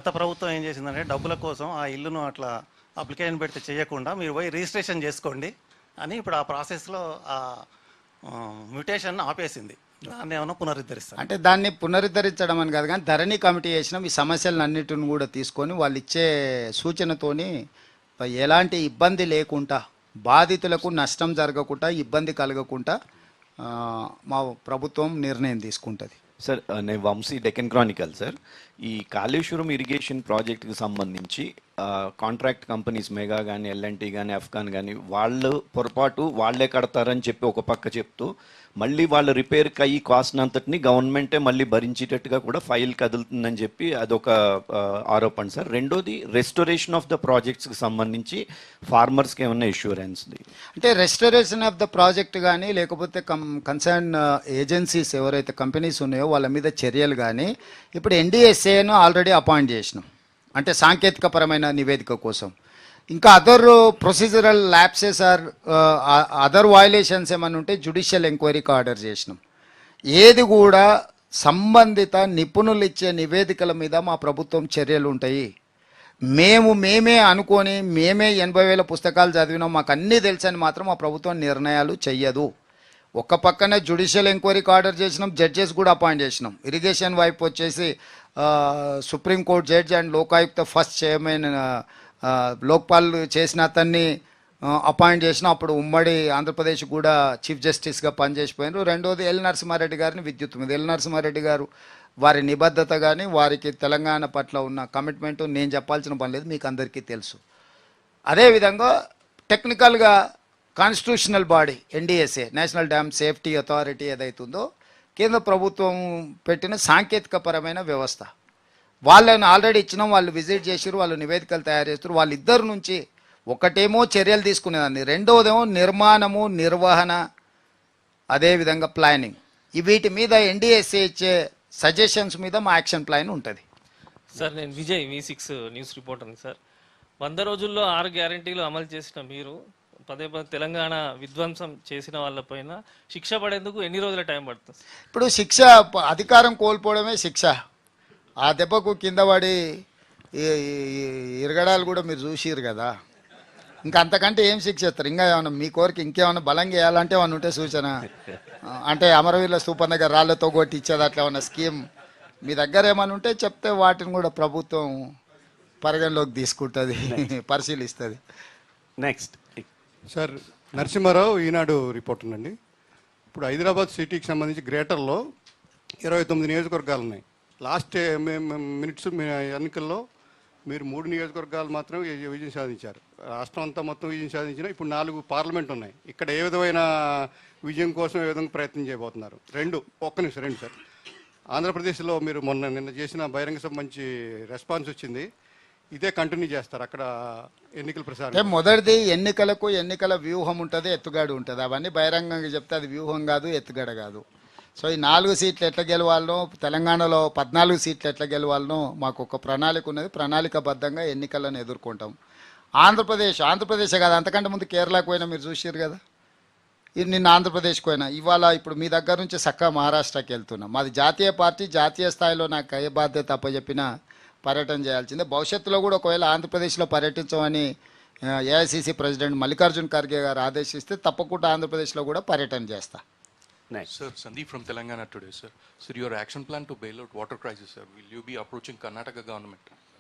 గత ప్రభుత్వం ఏం చేసిందంటే డబ్బుల కోసం ఆ ఇల్లును అట్లా అప్లికేషన్ పెడితే చేయకుండా మీరు పోయి రిజిస్ట్రేషన్ చేసుకోండి అని ఇప్పుడు ఆ ప్రాసెస్లో ఆ మ్యూటేషన్ ఆపేసింది. దాన్ని ఏమైనా పునరుద్ధరిస్తారు అంటే దాన్ని పునరుద్ధరించడం అని కాదు, కానీ ధరణి కమిటీ చేసిన ఈ సమస్యలన్నిటిని కూడా తీసుకొని వాళ్ళు ఇచ్చే సూచనతోని ఎలాంటి ఇబ్బంది లేకుండా, బాధితులకు నష్టం జరగకుండా, ఇబ్బంది కలగకుండా మా ప్రభుత్వం నిర్ణయం తీసుకుంటుంది. సార్ నేను వంశీ డెక్కన్ క్రానికల్ సార్. ఈ కాళేశ్వరం ఇరిగేషన్ ప్రాజెక్ట్కి సంబంధించి కాంట్రాక్ట్ కంపెనీస్ మెగా కానీ ఎల్ఎన్టీ కానీ అఫ్గాన్ కానీ వాళ్ళు పొరపాటు వాళ్ళే కడతారని చెప్పి ఒక పక్క చెప్తూ మళ్ళీ వాళ్ళ రిపేర్కి అయ్యి కాస్ట్ అంతటిని గవర్నమెంటే మళ్ళీ భరించేటట్టుగా కూడా ఫైల్ కదులుతుందని చెప్పి అదొక ఆరోపణ సార్. రెండోది రెస్టోరేషన్ ఆఫ్ ద ప్రాజెక్ట్స్కి సంబంధించి ఫార్మర్స్కి ఏమన్నా ఇష్యూరెన్స్? అంటే రెస్టోరేషన్ ఆఫ్ ద ప్రాజెక్ట్ కానీ లేకపోతే కన్సర్న్ ఏజెన్సీస్ ఎవరైతే కంపెనీస్ ఉన్నాయో వాళ్ళ మీద చర్యలు కానీ ఇప్పుడు ఎన్డీఎస్ఏను ఆల్రెడీ అపాయింట్ చేసినాం, అంటే సాంకేతికపరమైన నివేదిక కోసం. ఇంకా other procedural lapses or other violations ఏమైనా ఉంటే జ్యుడిషియల్ ఎంక్వైరీకి ఆర్డర్ చేసినాం. ఏది కూడా సంబంధిత నిపుణులు ఇచ్చే నివేదికల మీద మా ప్రభుత్వం చర్యలు ఉంటాయి. మేమే అనుకొని మేమే 80,000 పుస్తకాలు చదివినాం, మాకు అన్నీ తెలుసని మాత్రం మా ప్రభుత్వం నిర్ణయాలు చెయ్యదు. ఒక పక్కనే జ్యుడిషియల్ ఎంక్వైరీకి ఆర్డర్ చేసినాం, జడ్జెస్ కూడా అపాయింట్ చేసినాం. ఇరిగేషన్ వైపు వచ్చేసి supreme court judge and Lokayukta first chairman Lokpal చేసిన అతన్ని అపాయింట్ చేసిన. అప్పుడు ఉమ్మడి ఆంధ్రప్రదేశ్ కూడా చీఫ్ జస్టిస్గా పనిచేసిపోయినారు. రెండోది ఎల్ నరసింహారెడ్డి గారిని విద్యుత్ మీద. ఎల్ నరసింహారెడ్డి గారు వారి నిబద్ధత కానీ వారికి తెలంగాణ పట్ల ఉన్న కమిట్మెంటు నేను చెప్పాల్సిన పని లేదు, మీకు అందరికీ తెలుసు. అదేవిధంగా టెక్నికల్గా constitutional body NDSA national dam safety authority ఏదైతుందో కేంద్ర ప్రభుత్వం పెట్టిన సాంకేతికపరమైన వ్యవస్థ, వాళ్ళని ఆల్రెడీ ఇచ్చినాం. వాళ్ళు విజిట్ చేసారు, వాళ్ళు నివేదికలు తయారు చేస్తారు. వాళ్ళిద్దరు నుంచి ఒకటేమో చర్యలు తీసుకునేదాన్ని, రెండవదేమో నిర్మాణము, నిర్వహణ, అదేవిధంగా ప్లానింగ్. వీటి మీద ఎన్డీఎస్ఏ ఇచ్చే సజెషన్స్ మీద మా యాక్షన్ ప్లాన్ ఉంటుంది. సార్ నేను విజయ్ V6 న్యూస్ రిపోర్టర్ని సార్. 100 రోజుల్లో 6 గ్యారంటీలు అమలు చేసిన మీరు పదే తెలంగాణ విధ్వంసం చేసిన వాళ్ళపైన శిక్ష పడేందుకు ఎన్ని రోజుల టైం పడుతుంది? ఇప్పుడు శిక్ష అధికారం కోల్పోవడమే శిక్ష. ఆ దెబ్బకు కింద పడి ఇరగడాలు కూడా మీరు చూసిరు కదా. ఇంకా అంతకంటే ఏం శిక్ష ఇస్తారు? ఇంకా ఏమన్నా మీ కోరిక ఇంకేమన్నా బలంగా వేయాలంటే ఏమన్నా ఉంటే సూచన, అంటే అమరవీరుల స్తూపం దగ్గర రాళ్లతో కొట్టి ఇచ్చేది అట్లా ఏమన్నా స్కీమ్ మీ దగ్గర ఏమైనా ఉంటే చెప్తే వాటిని కూడా ప్రభుత్వం పరిగణలోకి తీసుకుంటుంది, పరిశీలిస్తుంది. నెక్స్ట్ సార్ నరసింహారావు, ఈనాడు రిపోర్టర్ అండి. ఇప్పుడు హైదరాబాద్ సిటీకి సంబంధించి గ్రేటర్లో 29 నియోజకవర్గాలు ఉన్నాయి. లాస్ట్ మినిట్స్ ఎన్నికల్లో మీరు 3 నియోజకవర్గాలు మాత్రమే విజయం సాధించారు. రాష్ట్రం అంతా మొత్తం విజయం సాధించిన. ఇప్పుడు 4 పార్లమెంట్ ఉన్నాయి. ఇక్కడ ఏ విధమైన విజయం కోసం ఏ విధంగా ప్రయత్నం చేయబోతున్నారు? ఒక్క నిమిషం రెండు సార్. ఆంధ్రప్రదేశ్లో మీరు నిన్న చేసిన బహిరంగ సభ మంచి రెస్పాన్స్ వచ్చింది. ఇదే కంటిన్యూ చేస్తారు అక్కడ ఎన్నికల ప్రచారం? మొదటిది ఎన్నికలకు ఎన్నికల వ్యూహం ఉంటుంది, ఎత్తుగడ ఉంటుంది. అవన్నీ బహిరంగంగా చెప్తే అది వ్యూహం కాదు, ఎత్తుగడ కాదు. సో ఈ 4 సీట్లు ఎట్లా గెలవాలనో, తెలంగాణలో 14 సీట్లు ఎట్లా గెలవాలనో మాకు ఒక ప్రణాళిక ఉన్నది. ప్రణాళికబద్ధంగా ఎన్నికలను ఎదుర్కొంటాం. ఆంధ్రప్రదేశ్ కాదు, అంతకంటే ముందు కేరళకు పోయినా మీరు చూసారు కదా. నిన్న ఆంధ్రప్రదేశ్కి పోయినా, ఇవాళ ఇప్పుడు మీ దగ్గర నుంచి చక్కగా మహారాష్ట్రకి వెళ్తున్నాం. మాది జాతీయ పార్టీ, జాతీయ స్థాయిలో నాకు ఏ బాధ్యత అప్పచెప్పినా పర్యటన చేయాల్సిందే. భవిష్యత్తులో కూడా ఒకవేళ ఆంధ్రప్రదేశ్లో పర్యటించమని ఏఐసిసి ప్రెసిడెంట్ మల్లికార్జున్ ఖర్గే గారు ఆదేశిస్తే తప్పకుండా ఆంధ్రప్రదేశ్లో కూడా పర్యటన చేస్తా. Next. Sir, Sandeep from Telangana today, sir. Sir, your action plan to bail out water crisis, sir. Will you be approaching Karnataka government?